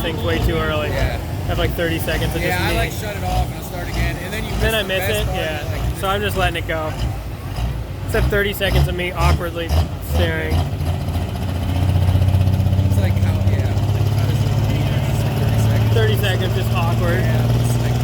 things way too early. Yeah. I have like 30 seconds of just Yeah, I me. like shut it off and I'll start again, and then you miss Then I the miss best it, part, yeah. like, So I'm just letting it go. Except 30 seconds of me awkwardly staring. it's like how, yeah, how does it be? It's like 30 seconds. 30 seconds, just awkward. Yeah, it's like,